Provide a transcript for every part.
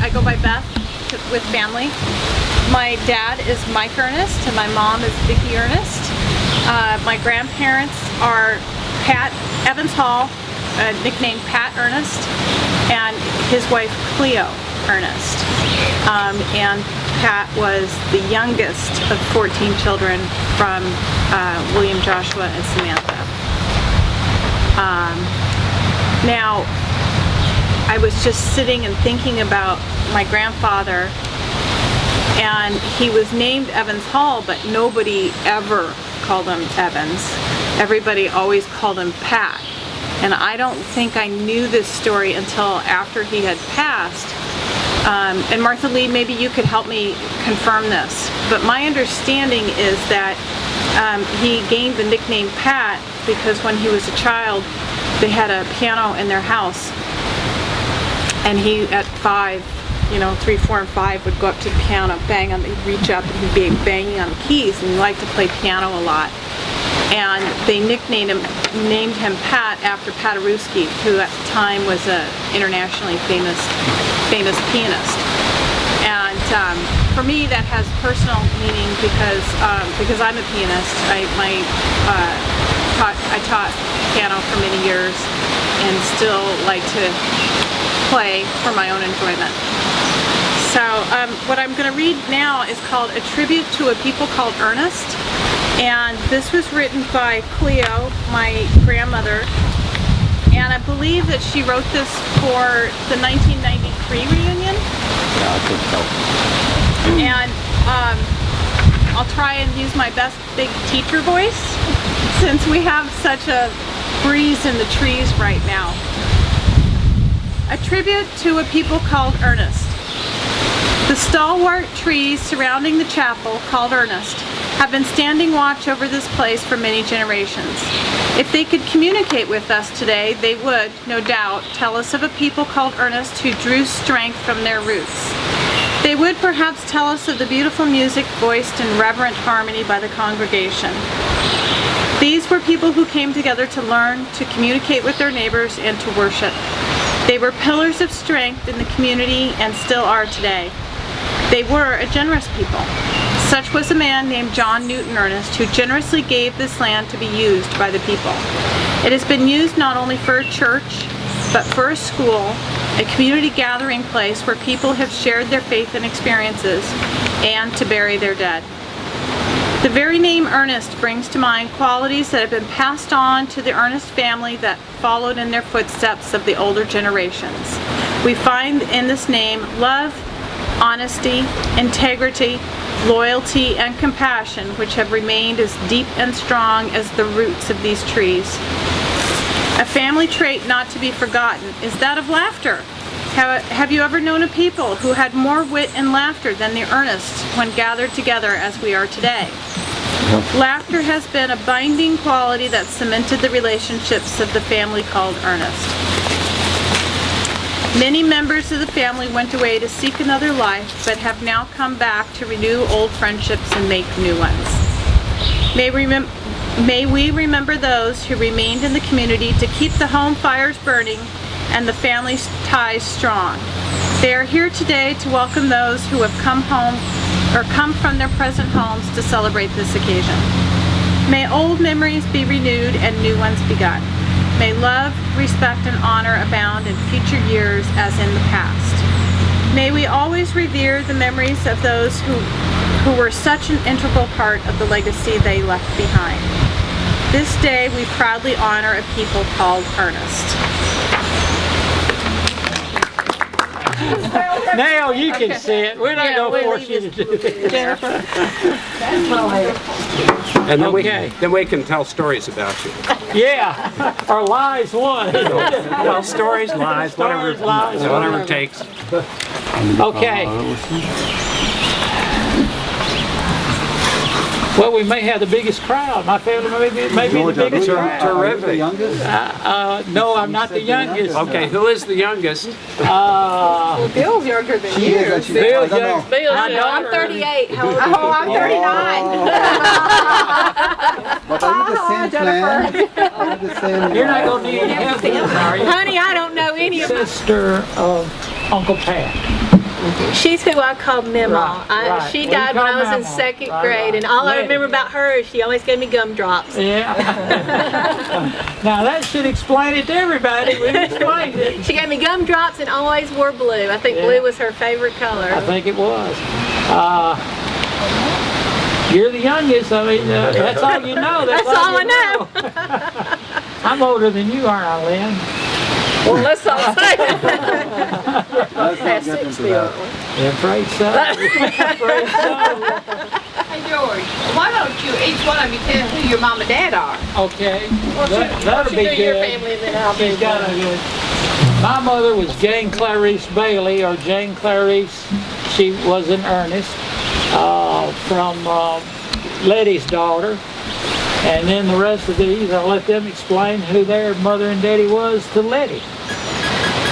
I go by Beth with family. My dad is Mike Earnest and my mom is Vicki Earnest. My grandparents are Pat Evans Hall, nicknamed Pat Earnest, and his wife Cleo Earnest. And Pat was the youngest of 14 children from William, Joshua, and Samantha. Now, I was just sitting and thinking about my grandfather, and he was named Evans Hall, but nobody ever called him Evans. Everybody always called him Pat. And I don't think I knew this story until after he had passed. And Martha Lee, maybe you could help me confirm this. But my understanding is that he gained the nickname Pat because when he was a child, they had a piano in their house. And he, at 5, 3, 4, and 5, would go up to the piano, he'd reach up and he'd be banging on the keys, and he liked to play piano a lot. And they named him Pat after Paderewski, who at the time was an internationally famous pianist. And for me, that has personal meaning because I'm a pianist. I taught piano for many years and still like to play for my own enjoyment. So what I'm going to read now is called A Tribute to a People Called Earnest, and this was written by Cleo, my grandmother, and I believe that she wrote this for the 1993 reunion. Yeah, I think so. And I'll try and use my best big teacher voice since we have such a breeze in the trees right now. A tribute to a people called Earnest. The stalwart trees surrounding the chapel, called Earnest, have been standing watch over this place for many generations. If they could communicate with us today, they would, no doubt, tell us of a people called Earnest who drew strength from their roots. They would perhaps tell us of the beautiful music voiced in reverent harmony by the congregation. These were people who came together to learn, to communicate with their neighbors, and to worship. They were pillars of strength in the community and still are today. They were a generous people. Such was a man named John Newton Earnest who generously gave this land to be used by the people. It has been used not only for a church, but for a school, a community gathering place where people have shared their faith and experiences, and to bury their dead. The very name Earnest brings to mind qualities that have been passed on to the Earnest family that followed in their footsteps of the older generations. We find in this name love, honesty, integrity, loyalty, and compassion, which have remained as deep and strong as the roots of these trees. A family trait not to be forgotten is that of laughter. Have you ever known a people who had more wit and laughter than the Earnests when gathered together as we are today? Laughter has been a binding quality that cemented the relationships of the family called Earnest. Many members of the family went away to seek another life, but have now come back to renew old friendships and make new ones. May we remember those who remained in the community to keep the home fires burning and the family ties strong. They are here today to welcome those who have come home or come from their present homes to celebrate this occasion. May old memories be renewed and new ones begun. May love, respect, and honor abound in future years as in the past. May we always revere the memories of those who were such an integral part of the legacy they left behind. This day we proudly honor a people called Earnest. Now you can see it. We're not going to force you to do it. Jennifer. And then we can tell stories about you. Yeah, or lies one. Well, stories, lies, whatever it takes. Okay. Well, we may have the biggest crowd. My family may be the biggest crowd. Terrific. No, I'm not the youngest. Okay, who is the youngest? Bill's younger than you. Bill's young. I'm 38. How old are you? Oh, I'm 39. But are you the same clan? Are you the same? You're not going to need any help, are you? Honey, I don't know any of them. Sister of Uncle Pat. She's who I call Mima. Right. She Well, died you when I call was in Mama. second Right, grade, right. and all I Lady. remember about her is she always gave me gumdrops. Yeah. Now that should explain it to everybody. We explained it. She gave me gumdrops and always wore blue. I think Yeah. blue was her favorite color. I think it was. You're the youngest. I mean, that's all you know. That's all I you know. I'm older than you, aren't I, Lynn? Well, let's all say it. Let's not get into that. Yeah, afraid so. Afraid so. Hey George, why don't you each one of you tell who your mom and dad are? Okay. That'll You be do your good. family, and then I'll do She's got a mine. good. My mother was Jane Clarice Bailey, or Jane Clarice. She was an Earnest from Letty's daughter. And then the rest of these, I'll let them explain who their mother and daddy was to Letty.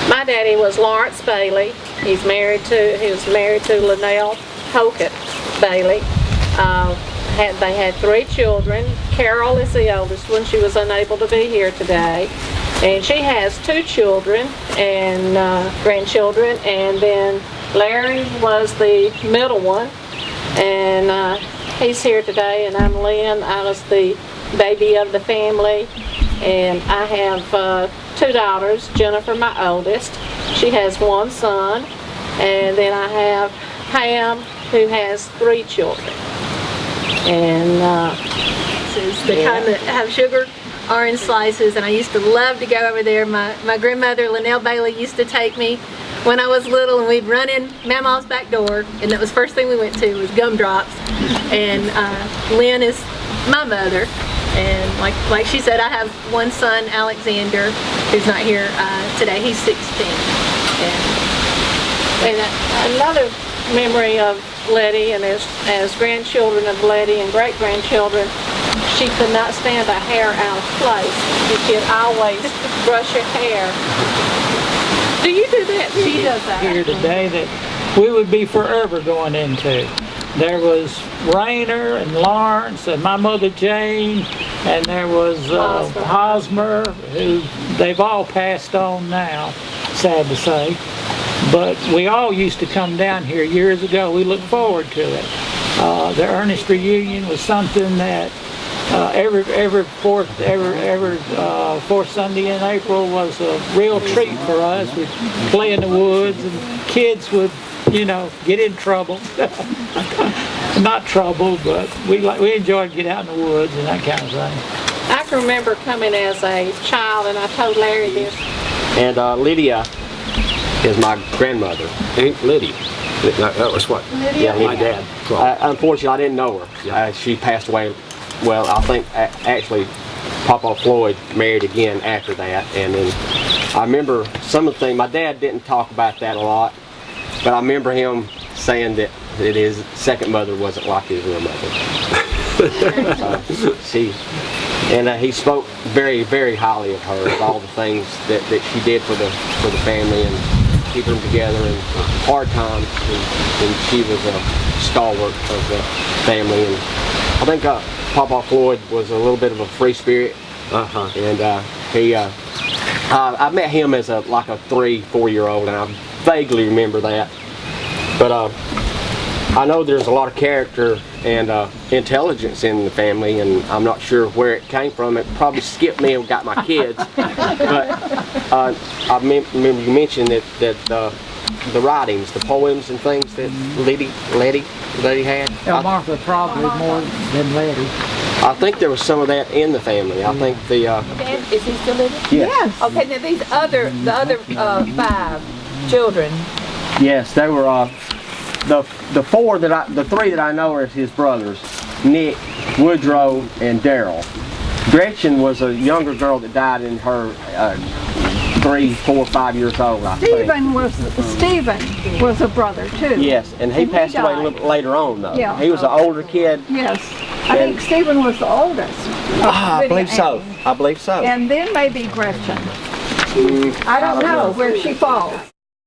My daddy was Lawrence Bailey. He was married to Linnell Hokett Bailey. They had 3 children. Carol is the oldest one. She was unable to be here today. And she has 2 children and grandchildren. And then Larry was the middle one. And he's here today. And I'm Lynn. I was the baby of the family. And I have 2 daughters. Jennifer, my oldest. She has 1 son. And then I have Pam, who has 3 children. And this is the kind that have sugar orange slices, and I used to love to go over there. My grandmother, Linnell Bailey, used to take me when I was little, and we'd run in Mama's back door, and that was the first thing we went to was gumdrops. And Lynn is my mother, and like she said, I have 1 son, Alexander, who's not here today. He's 16. And another memory of Letty, and as grandchildren of Letty and great-grandchildren, she could not stand a hair out of place. She'd always brush her hair. Do you do that? She does that. Here today that we would be forever going into. There was Rayner and Lawrence and my mother Jane, and there was Hosmer, who they've all passed on now, sad to say. But we all used to come down here years ago. We look forward to it. The Earnest Reunion was something that every fourth Sunday in April was a real treat for us. We'd play in the woods, and kids would, get in trouble. Not trouble, but we enjoyed getting out in the woods and that kind of thing. I can remember coming as a child, and I told Larry this. And Lydia is my grandmother. Liddy. That was what? Yeah, My dad. Unfortunately, I didn't know her. She passed away. Well, I think actually Papa Floyd married again after that. And then I remember some of the things. My dad didn't talk about that a lot, but I remember him saying that his second mother wasn't like his real mother. He spoke very, very highly of her, of all the things that she did for the family and keeping them together in hard times. And she was a stalwart of the family. And I think Papa Floyd was a little bit of a free spirit. And I met him as a 3-4-year-old, and I vaguely remember that. But I know there's a lot of character and intelligence in the family, and I'm not sure where it came from. It probably skipped me and got my kids. But I remember you mentioned that the writings, the poems and things that Letty had. Martha probably more than Letty. I think there was some of that in the family. I think the Dad, is he still living? yes. Okay, now the other 5 children. Yes, they were the 3 that I know are his brothers, Nick, Woodrow, and Daryl. Gretchen was a younger girl that died in her 3, 4, 5 years old, I think. Stephen was a brother too. Yes, and he passed away a little bit later on though. Yeah. He was an older kid. Yes. I think Stephen was the oldest. I believe so. I believe so. And then maybe Gretchen. I don't know where she falls.